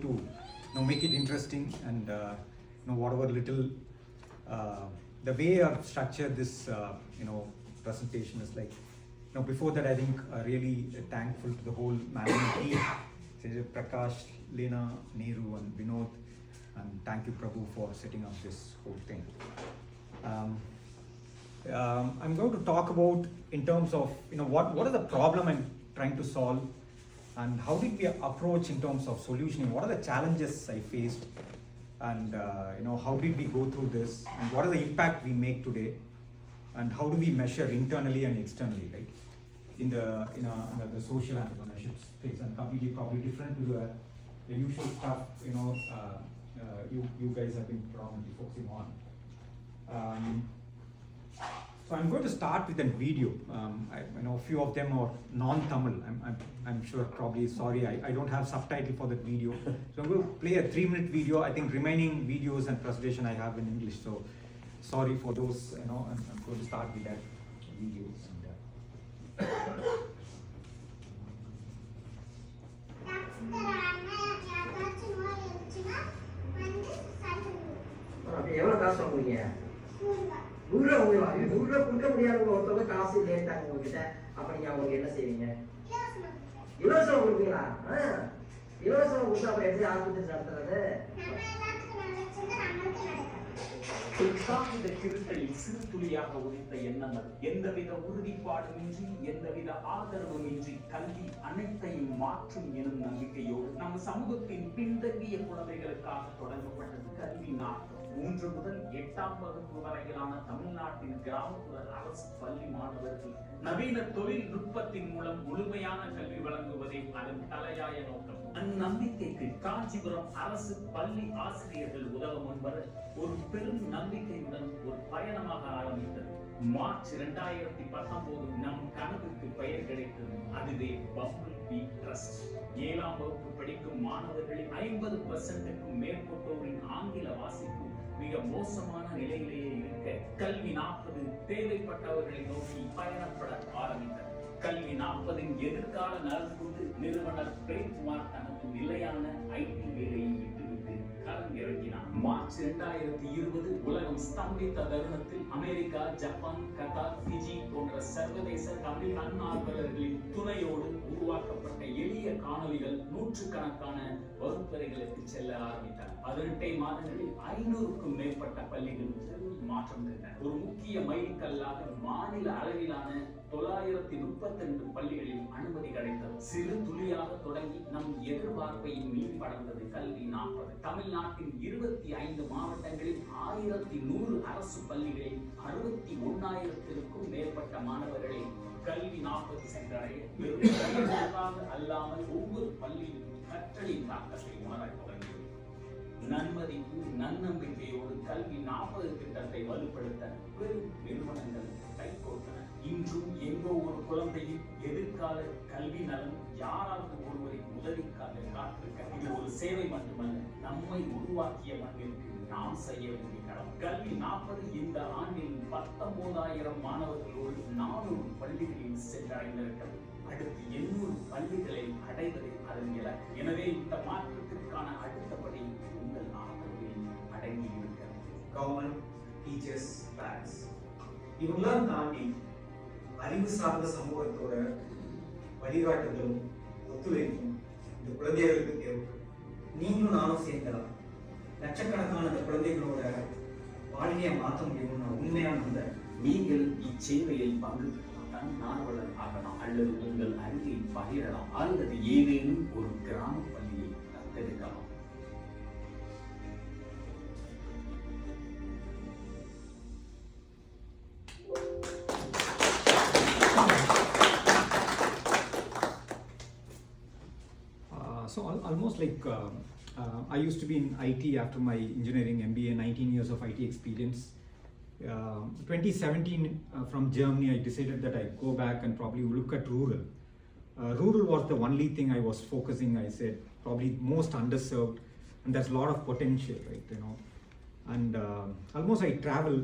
to make it interesting and whatever little the way I've structured this presentation is like before that I think really thankful to the whole management team, Prakash, Lena, Neeru and Vinod, and thank you Prabhu for setting up this whole thing. I'm going to talk about in terms of what is the problem I'm trying to solve and how did we approach in terms of solutioning, what are the challenges I faced, and how did we go through this, and what is the impact we make today, and how do we measure internally and externally, right? In the social entrepreneurship space, and completely probably different to the usual stuff you guys have been probably focusing on. So I'm going to start with a video. A few of them are non-Tamil. I'm sure, probably, sorry, I don't have subtitle for that video. So I'm going to play a 3-minute video. I think remaining videos and presentation I have in English. So sorry for those. I'm going to start with that video. நூறு கொடுக்க முடியாதவங்க ஒருத்தவங்க காசு லேட்டாங்க உங்ககிட்ட, அப்ப நீங்க அவங்களுக்கு என்ன செய்வீங்க? இலவசம் கொடுப்பீங்களா? இலவசம் கொடுத்தா அப்புறம் எப்படி ஆஸ்பத்திரி நடத்துறது? இந்த கிருட்டையில் சிறு துளியாக உதித்த எண்ணங்கள் எந்தவித உறுதிப்பாடுமின்றி எந்தவித ஆதரவுமின்றி கல்வி அனைத்தையும் மாற்றும் எனும் நம்பிக்கையோடு நம் சமூகத்தின் பின்தங்கிய குழந்தைகளுக்காக தொடங்கப்பட்டது கல்வி நாட்டம். 3 முதல் 8ஆம் வகுப்பு வரையிலான தமிழ்நாட்டின் கிராமப்புற அரசு பள்ளி மாணவர்கள் நவீன தொழில்நுட்பத்தின் மூலம் முழுமையான கல்வி வழங்குவதே அதன் தலையாய நோக்கம். அந்நம்பிக்கைக்கு காஞ்சிபுரம் அரசு பள்ளி ஆசிரியர்கள் உதவ முன்வர ஒரு பெரும் நம்பிக்கையுடன் ஒரு பயணமாக ஆரம்பித்தது. மார்ச் 2019 நம் கனவுக்கு பெயர் கிடைத்தது. அதுவே பம்பிள் பீ ட்ரஸ்ட். 7ஆம் வகுப்பு படிக்கும் மாணவர்களில் 50%க்கும் மேற்பட்டோரின் ஆங்கில வாசிப்பு மிக மோசமான நிலையிலேயே இருக்க கல்வி 40 தேவைப்பட்டவர்களை நோக்கி பயணப்பட ஆரம்பித்தது. கல்வி 40 எதிர்கால நலன் கொண்டு நிறுவனர் பிரேம்குமார் தனது நிலையான IT வேலையை விட்டுவிட்டு களம் இறங்கினார். மார்ச் 2020 உலகம் ஸ்தம்பித்த தருணத்தில் அமெரிக்கா, ஜப்பான், கத்தார், பிஜி போன்ற சர்வதேச தமிழ் தன்னார்வலர்களின் துணையோடு உருவாக்கப்பட்ட எளிய காணொலிகள் நூற்றுக்கணக்கான வகுப்பறைகளுக்கு செல்ல ஆரம்பித்தார். 18 மாதங்களில் 500க்கும் மேற்பட்ட பள்ளிகள் மாற்றம் கண்டன. ஒரு முக்கிய மைல்கல்லாக மாநில அளவிலான 932 பள்ளிகளில் அனுமதி கிடைத்தது. சிறு துளியாக தொடங்கி நம் எதிர்பார்ப்பையும் மீறி படர்ந்தது கல்வி 40. தமிழ்நாட்டின் 25 மாவட்டங்களில் 1100 அரசு பள்ளிகளில் 61,000க்கும் மேற்பட்ட மாணவர்களை கல்வி 40 சென்றடைய வெறும் அல்லாமல் ஒவ்வொரு பள்ளியும் கற்றலின் தாக்கத்தை உணர தொடங்கியது. நன்மதிப்பு நன்னம்பிக்கையோடு கல்வி 40 திட்டத்தை வலுப்படுத்த பெரும் நிறுவனங்கள் கைகோர்த்தன. இன்றும் எங்கோ ஒரு குழந்தையின் எதிர்கால கல்வி நலன் யாராவது ஒருவரின் உதவிக்காக காத்திருக்க. இது ஒரு சேவை மட்டுமல்ல, நம்மை உருவாக்கிய மண்ணிற்கு நாம் செய்ய வேண்டிய கடமை. கல்வி 40 இந்த ஆண்டில் 19,000 மாணவர்களோடு 400 பள்ளிகளில் சென்றடைந்திருக்கிறது. அடுத்து 800 பள்ளிகளை அடைவதே அதன் இலக்கு. எனவே இந்த மாற்றத்திற்கான அடுத்தபடி உங்கள் ஆதரவில் அடங்கி இருக்கிறது. கவர்மெண்ட், டீச்சர்ஸ், பேரண்ட்ஸ் இவங்களாம் தாண்டி அறிவு சார்ந்த சமூகத்தோட வழிகாட்டுதலும் ஒத்துழைப்பும் இந்த குழந்தைகளுக்கு தேவை. நீங்களும் நானும் சேர்ந்தலாம் லட்சக்கணக்கான இந்த குழந்தைகளோட வாழ்க்கையை மாற்ற முடியும்னு நான் உண்மையா நம்புறேன். நீங்கள் இச்சேவையில் பங்கு தன்னார்வலர் ஆகலாம், அல்லது உங்கள் அறிவை பகிரலாம், அல்லது ஏதேனும் ஒரு கிராம பள்ளியை தத்தெடுக்கலாம். So almost like I used to be in IT after my engineering MBA, 19 years of IT experience. 2017 from Germany, I decided that I'd go back and probably look at rural. Rural was the only thing I was focusing. I said probably most underserved, and there's a lot of potential, right? And almost I travel,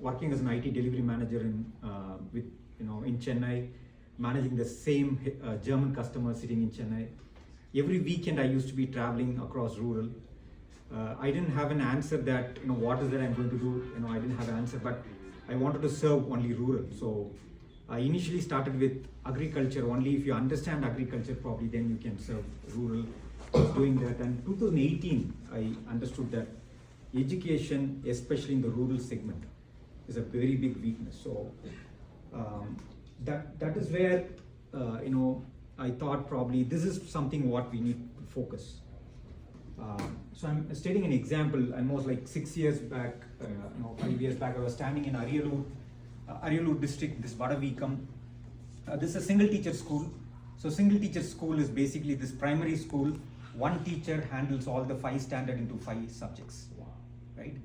working as an IT delivery manager in Chennai, managing the same German customers sitting in Chennai. every weekend I used to be traveling across rural. I didn't have an answer that, what is that I'm going to do. I didn't have an answer, but I wanted to serve only rural. So I initially started with agriculture. Only if you understand agriculture properly, then you can serve rural. I was doing that, and 2018 I understood that education, especially in the rural segment, is a very big weakness. So that is where I thought probably this is something what we need to focus. So I'm stating an example. Almost like 6 years back, 5 years back, I was standing in Ariyalur district, this Vadavikam. This is a single teacher school. So single teacher school is basically this primary school. One teacher handles all the 5 standard into 5 subjects, right?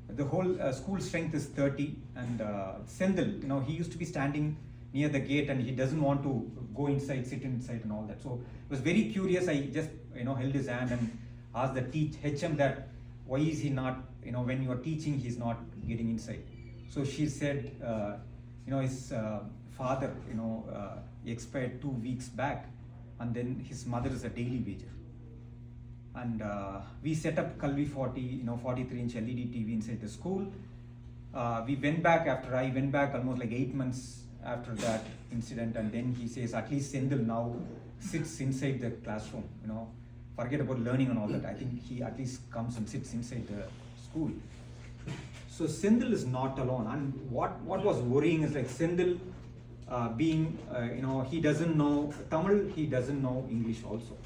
The whole school strength is 30, and Sendil, he used to be standing near the gate and he doesn't want to go inside, sit inside and all that. So I was very curious. I just, held his hand and asked the HM that why is he not, when you are teaching, he's not getting inside. So she said, his father, expired 2 weeks back, and then his mother is a daily wager. And we set up Kalvi 40, 43-inch LED TV inside the school. We went back I went back almost like 8 months after that incident, and then he says, at least Sendil now sits inside the classroom, forget about learning and all that. I think he at least comes and sits inside the school. So Sendil is not alone, and what was worrying is like Sendil being, he doesn't know Tamil, he doesn't know English also.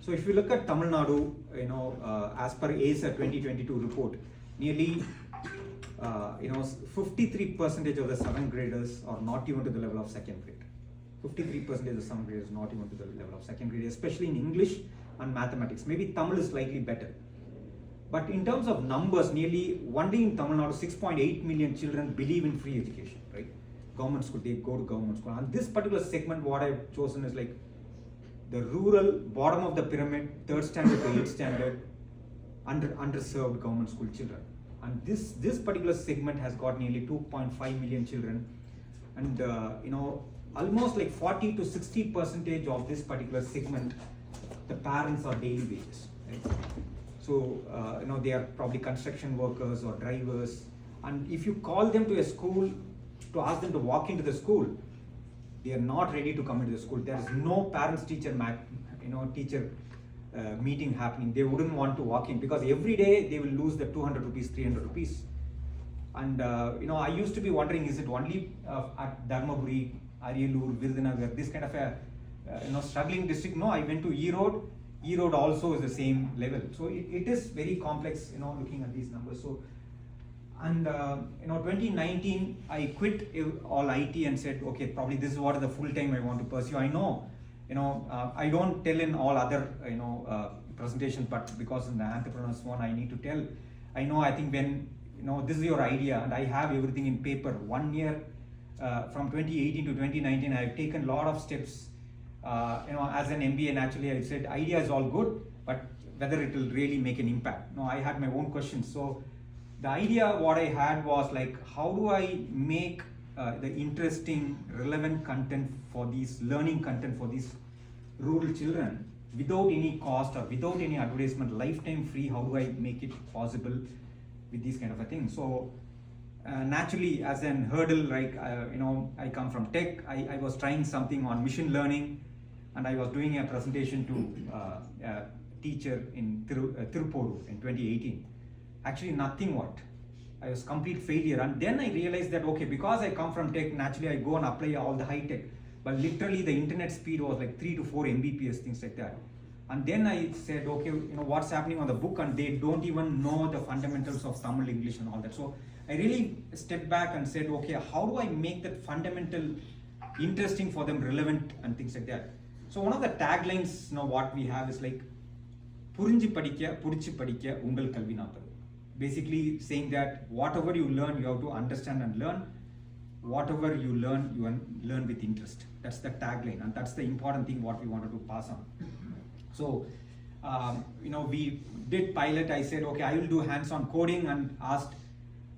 So if you look at Tamil Nadu, as per ASA 2022 report, nearly 53% of the 7th graders are not even to the level of 2nd grade. 53% of the 7th graders not even to the level of 2nd grade, especially in English and mathematics. Maybe Tamil is slightly better. But in terms of numbers, nearly only in Tamil Nadu, 6.8 million children believe in free education, right? Government school, they go to government school. And this particular segment, what I've chosen is like the rural, bottom of the pyramid, 3rd standard to 8th standard, underserved government school children. And this particular segment has got nearly 2.5 million children. And almost like 40 to 60% of this particular segment, the parents are daily wages, right? So, they are probably construction workers or drivers. And if you call them to a school to ask them to walk into the school, they are not ready to come into the school. There is no parents-teacher meeting happening. They wouldn't want to walk in because every day they will lose the 200 rupees, 300 rupees. And, I used to be wondering, is it only at Dharmaburi, Ariyalur, Virudhunagar, this kind of a, struggling district? No, I went to Erode. Erode also is the same level. So it is very complex, looking at these numbers. So, and 2019, I quit all IT and said, okay, probably this is what the full time I want to pursue. I know, I don't tell in all other, presentations, but because in the Entrepreneurs one, I need to tell. I think when, this is your idea and I have everything in paper, 1 year, from 2018 to 2019, I've taken a lot of steps. As an MBA, naturally, I said, idea is all good, but whether it will really make an impact. No, I had my own questions. So the idea what I had was like, how do I make the interesting, relevant content for these learning content for these rural children without any cost or without any advertisement, lifetime free? How do I make it possible with these kind of a thing? So naturally, as an hurdle, like I come from tech, I was trying something on machine learning, and I was doing a presentation to a teacher in Tirupur in 2018. Actually, nothing worked. I was complete failure. And then I realized that, okay, because I come from tech, naturally I go and apply all the high tech. But literally the internet speed was like 3 to 4 Mbps, things like that. And then I said, okay, what's happening on the book, and they don't even know the fundamentals of Tamil, English and all that. So I really stepped back and said, okay, how do I make that fundamental interesting for them, relevant and things like that. So one of the taglines, what we have is like, Purinji padikya, pudichi padikya, ungal kalvi naatharu. Basically saying that whatever you learn, you have to understand and learn. Whatever you learn with interest. That's the tagline, and that's the important thing what we wanted to pass on. So, we did pilot. I said, okay, I will do hands-on coding, and asked,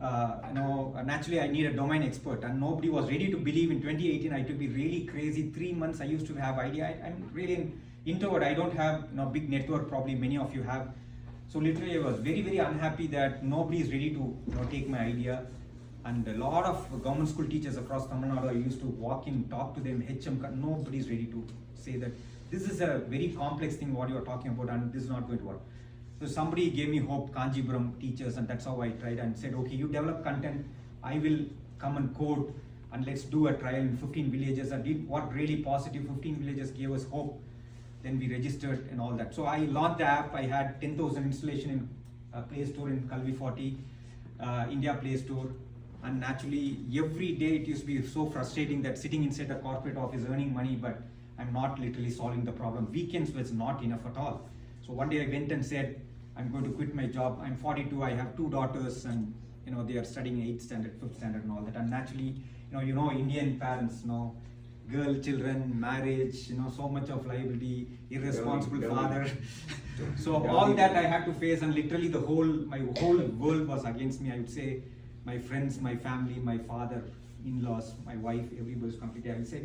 naturally I need a domain expert, and nobody was ready to believe. In 2018, I took be really crazy. 3 months I used to have idea. I'm really introvert. I don't have big network. Probably many of you have. So literally, I was very very unhappy that nobody is ready to take my idea. And a lot of government school teachers across Tamil Nadu, I used to walk in, talk to them, HM, nobody is ready to say that this is a very complex thing what you are talking about and this is not going to work. So somebody gave me hope, Kanjipuram teachers, and that's how I tried and said, okay, you develop content, I will come and code and let's do a trial in 15 villages. I did what really positive, 15 villages gave us hope. Then we registered and all that. So I launched the app, I had 10,000 installation in Play Store in Kalvi 40, India Play Store. And naturally, every day it used to be so frustrating that sitting inside a corporate office earning money, but I'm not literally solving the problem. Weekends was not enough at all. So one day I went and said, I'm going to quit my job. I'm 42, I have 2 daughters and they are studying 8th standard, 5th standard and all that. And naturally, Indian parents, girl, children, marriage, so much of liability, irresponsible father. So all that I had to face, and literally my whole world was against me. I would say my friends, my family, my father, in-laws, my wife, everybody's completely. I would say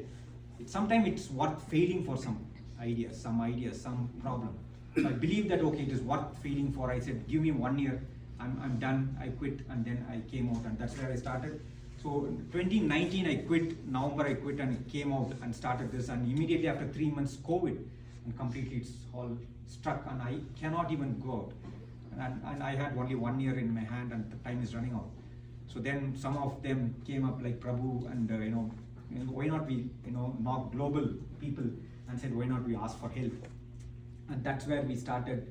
sometimes it's worth failing for some ideas, some problem. So I believe that okay, it is worth failing for. I said, give me 1 year, I'm done. I quit, and then I came out, and that's where I started. So 2019 I quit, November I quit and came out and started this, and immediately after 3 months COVID, and completely it's all stuck and I cannot even go out. And I had only 1 year in my hand and the time is running out. So then some of them came up like Prabhu and why not we knock global people and said why not we ask for help. And that's where we started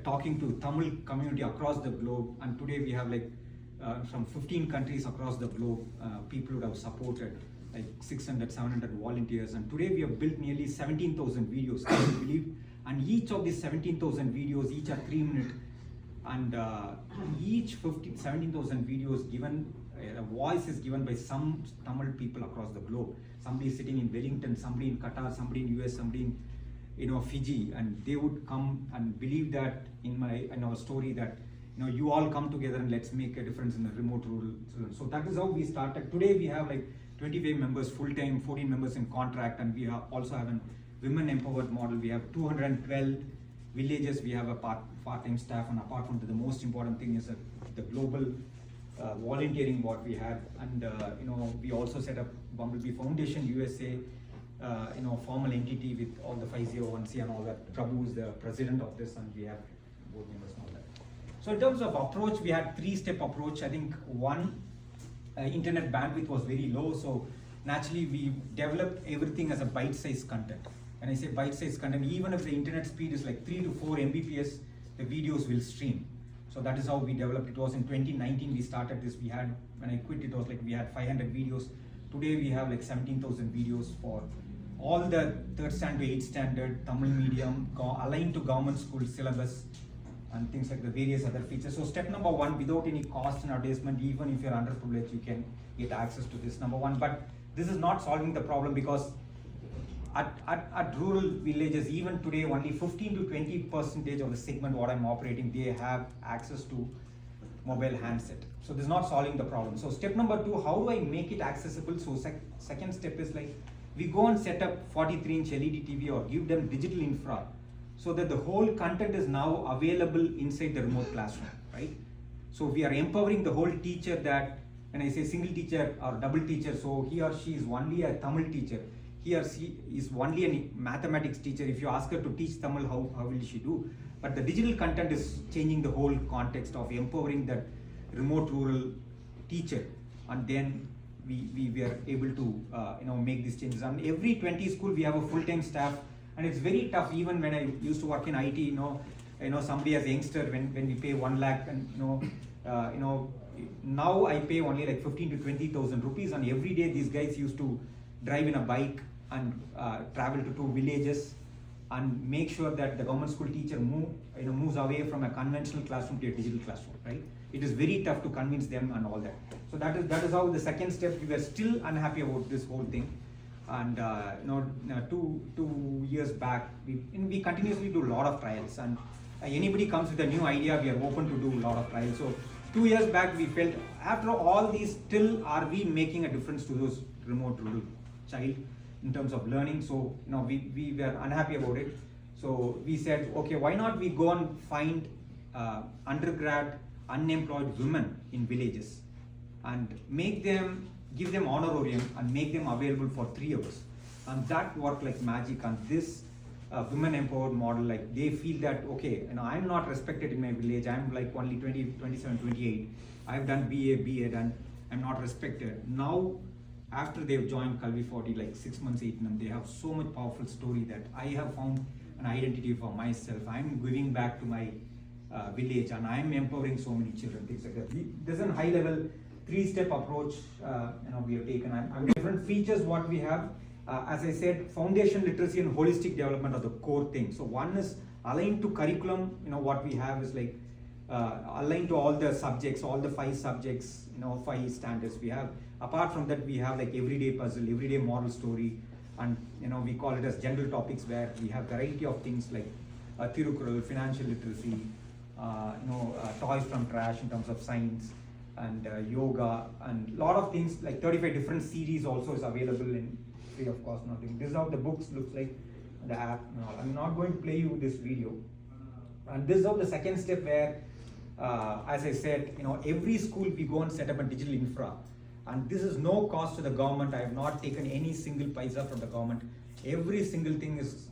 talking to Tamil community across the globe, and today we have from 15 countries across the globe, people who have supported like 600, 700 volunteers, and today we have built nearly 17,000 videos, can you believe? And each of these 17,000 videos, each are 3 minutes, and each 17,000 videos given, a voice is given by some Tamil people across the globe. Somebody is sitting in Wellington, somebody in Qatar, somebody in US, somebody in Fiji, and they would come and believe that in our story that you all come together and let's make a difference in the remote rural children. So that is how we started. Today we have 25 members full-time, 14 members in contract, and we also have a women empowered model. We have 212 villages. We have a part-time staff, and apart from that, the most important thing is the global volunteering what we have. And we also set up Bumblebee Foundation USA, formal entity with all the 501c and all that. Prabhu is the president of this, and we have board members and all that. So in terms of approach, we had 3-step approach. I think one, internet bandwidth was very low, so naturally we developed everything as a bite-sized content. When I say bite-sized content, even if the internet speed is 3 to 4 Mbps, the videos will stream. So that is how we developed. It was in 2019 we started this. When I quit, it was we had 500 videos. Today we have 17,000 videos for all the 3rd standard to 8th standard, Tamil medium, aligned to government school syllabus, and things like the various other features. So step number 1, without any cost and advertisement, even if you're underprivileged, you can get access to this, number 1. But this is not solving the problem, because at rural villages, even today, only 15 to 20% of the segment what I'm operating, they have access to mobile handset. So this is not solving the problem. So step number 2, how do I make it accessible? So second step is we go and set up 43-inch LED TV or give them digital infra, so that the whole content is now available inside the remote classroom, right? So we are empowering the whole teacher, that when I say single teacher or double teacher, so he or she is only a Tamil teacher, he or she is only a mathematics teacher. If you ask her to teach Tamil, how will she do? But the digital content is changing the whole context of empowering that remote rural teacher, and then we were able to make these changes. And every 20 school we have a full-time staff. And it's very tough. Even when I used to work in IT, somebody as a youngster, when we pay 1 lakh, and now I pay only 15 to 20,000 rupees, and every day these guys used to drive in a bike and travel to 2 villages and make sure that the government school teacher moves away from a conventional classroom to a digital classroom, right? It is very tough to convince them and all that. So that is how the second step. We were still unhappy about this whole thing. And 2 years back, we continuously do a lot of trials, and anybody comes with a new idea, we are open to do a lot of trials. So 2 years back, we felt after all these, still are we making a difference to those remote rural child? in terms of learning. So we were unhappy about it. So we said, okay, why not we go and find undergrad unemployed women in villages and give them honorarium and make them available for 3 hours. And that worked like magic. And this women empowered model, like they feel that, okay, I'm not respected in my village. I'm like only 20, 27, 28. I've done BA, B.Ed and I'm not respected. Now, after they've joined Kalvi 40, like 6 months, 8 months, they have so much powerful story that I have found an identity for myself. I'm giving back to my village and I'm empowering so many children, things like that. There's a high level 3-step approach we have taken. And different features what we have. As I said, foundation literacy and holistic development are the core thing. So one is aligned to curriculum. What we have is like aligned to all the subjects, all the 5 subjects, 5 standards we have. Apart from that, we have like everyday puzzle, everyday moral story, and we call it as general topics where we have variety of things like Tirukural, financial literacy, toys from trash in terms of science, and yoga, and lot of things like 35 different series also is available in free of cost. Nothing. This is how the books looks like, the app. I'm not going to play you this video. And this is how the second step where, as I said, every school we go and set up a digital infra. And this is no cost to the government. I have not taken any single paisa from the government. Every single thing is,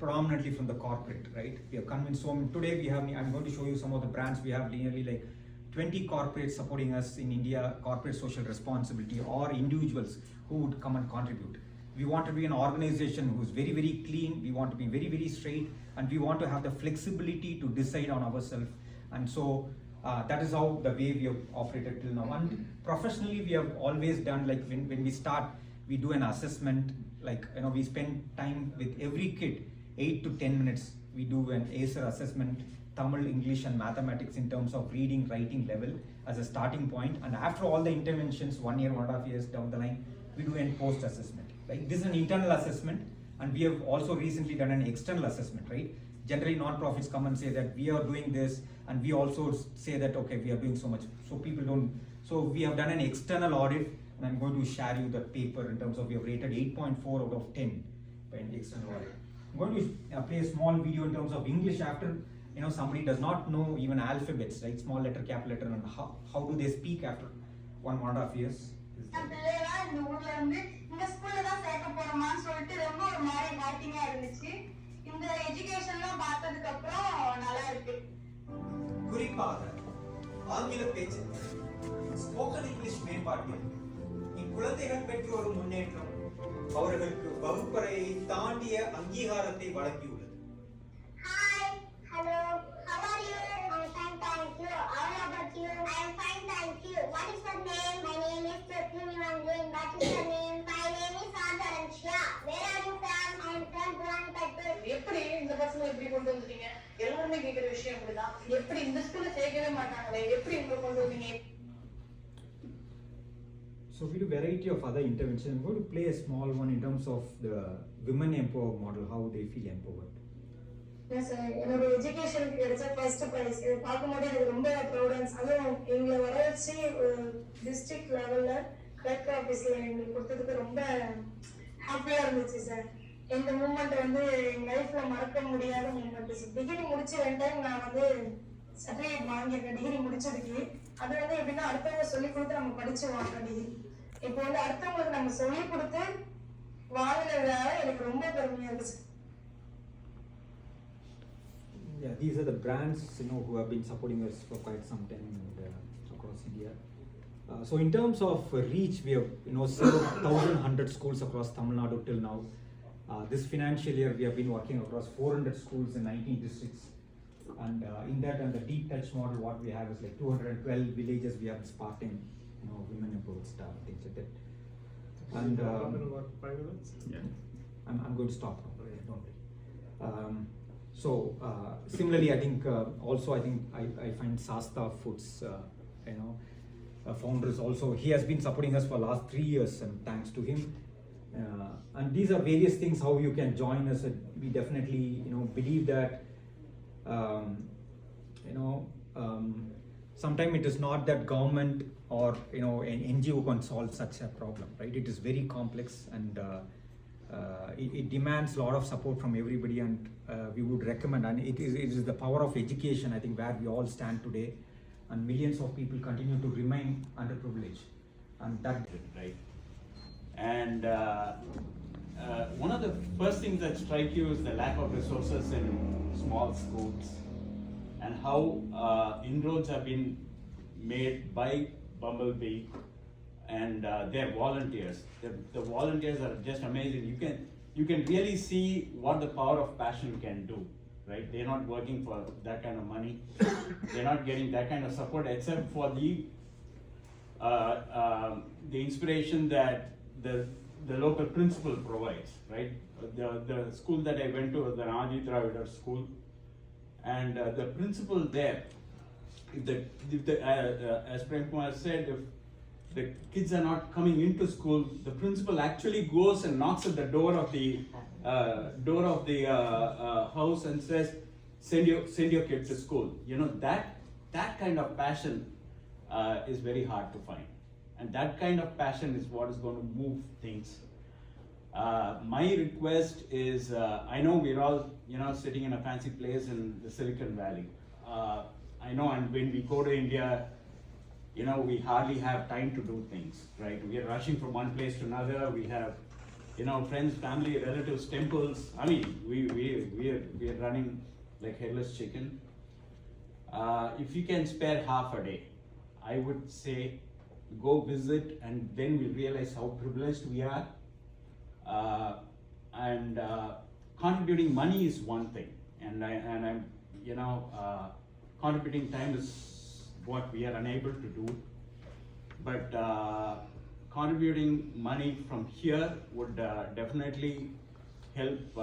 predominantly from the corporate, right? We have convinced today I'm going to show you some of the brands. We have nearly like 20 corporates supporting us in India, corporate social responsibility, or individuals who would come and contribute. We want to be an organization who's very, very clean. We want to be very, very straight, and we want to have the flexibility to decide on ourselves. And so that is how the way we have operated till now. And professionally, we have always done, like when we start, we do an assessment, like we spend time with every kid, 8 to 10 minutes. We do an ACER assessment, Tamil, English and mathematics in terms of reading, writing level as a starting point. And after all the interventions, 1 year, 1.5 years down the line, we do a post assessment. Like this is an internal assessment, and we have also recently done an external assessment, right? Generally, non-profits come and say that we are doing this, and we also say that, okay, we are doing so much. So people don't, so we have done an external audit, and I'm going to share you the paper in terms of we have rated 8.4 out of 10 by an external audit. I'm going to play a small video in terms of English after, somebody does not know even alphabets, right? Small letter, capital letter, and how do they speak after 1.5 years? குறிப்பாக ஆங்கில பேச்சு spoken English மேம்பாட்டில் இக்குழந்தைகள் பெற்று வரும் முன்னேற்றம் அவர்களுக்கு வகுப்பறையை தாண்டிய அங்கீகாரத்தை வழங்கியுள்ளது. Hi, hello, how are you? I'm fine, thank you. How about you? I am fine, thank you. What is your name? My name is Premkumar Gokuldasan. What is your name? My name is Nadu. Where are you from? I am from Premkumar. எப்படி இந்த பசங்க எப்படி கொண்டு வந்தீங்க? எல்லாரும் கேக்குற விஷயம் அப்படிதான். எப்படி இந்த ஸ்கூல்ல சேர்க்கவே மாட்டாங்களே? எப்படி இங்க கொண்டு வந்தீங்க? So we do variety of other interventions. I'm going to play a small one in terms of the women empower model, how they feel empowered. Yes, என்னோட எஜுகேஷனுக்கு கிடைச்ச ஃபர்ஸ்ட் பிரைஸ் இது பார்க்கும்போது எனக்கு ரொம்ப ப்ரௌட். அதுவும் எங்களை வர வச்சு டிஸ்ட்ரிக்ட் லெவல்ல கலெக்டர் ஆஃபீஸ்ல எங்களுக்கு கொடுத்ததுக்கு ரொம்ப ஹாப்பியா இருந்துச்சு சார். இந்த மூமெண்ட் வந்து என் லைஃப்ல மறக்க முடியாத மூமெண்ட். டிகிரி முடிச்சு 2 டைம் நான் வந்து சர்டிஃபிகேட் வாங்கியிருக்கேன் டிகிரி முடிச்சதுக்கு. அது வந்து எப்படின்னா அடுத்தவங்க சொல்லி கொடுத்து நம்ம படிச்சு வாங்குற டிகிரி. இப்போ வந்து அடுத்தவங்களுக்கு நம்ம சொல்லி கொடுத்து வாங்கினதால எனக்கு ரொம்ப பெருமையா இருந்துச்சு. Yeah, these are the brands who have been supporting us for quite some time across India. So in terms of reach, we have served 1,100 schools across Tamil Nadu till now. This financial year, we have been working across 400 schools in 19 districts. And in that, and the deep touch model, what we have is like 212 villages we have sparking, women empowered staff, things like that. And about 5 minutes. Yeah, I'm going to stop now. Don't worry. So similarly, I think I find Sasta Foods, founders also. He has been supporting us for last 3 years, and thanks to him. And these are various things how you can join us. We definitely believe that sometimes it is not that government or an NGO can solve such a problem, right? It is very complex, and it demands a lot of support from everybody, and we would recommend, and it is the power of education, I think, where we all stand today, and millions of people continue to remain underprivileged, and that right? And one of the first things that strike you is the lack of resources in small schools, and how inroads have been made by Bumblebee and their volunteers. The volunteers are just amazing. You can really see what the power of passion can do, right? They're not working for that kind of money. They're not getting that kind of support, except for the inspiration that the local principal provides, right? The school that I went to was the Raji Dravidar school, and the principal there, as Premkumar said, if the kids are not coming into school, the principal actually goes and knocks at the door of the house and says, send your kid to school. That kind of passion is very hard to find, and that kind of passion is what is going to move things. My request is, I know we're all sitting in a fancy place in the Silicon Valley. I know, and when we go to India, we hardly have time to do things, right? We are rushing from one place to another. We have, friends, family, relatives, temples. I mean, we are running like headless chicken. If you can spare half a day, I would say go visit, and then we'll realize how privileged we are. And contributing money is one thing, and I'm contributing time is what we are unable to do, but contributing money from here would definitely help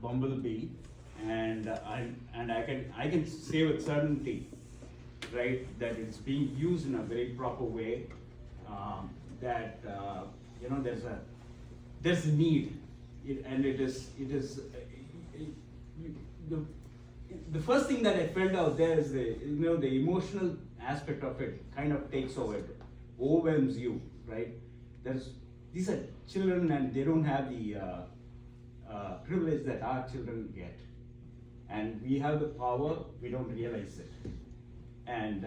Bumblebee, and I can say with certainty, right, that it's being used in a very proper way. That there's a need, and it is the first thing that I felt out there is the emotional aspect of it kind of takes over, it overwhelms you, right? These are children, and they don't have the privilege that our children get, and we have the power. We don't realize it, and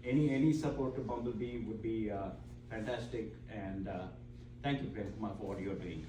any support to Bumblebee would be fantastic. And thank you, Premkumar, for what you're doing.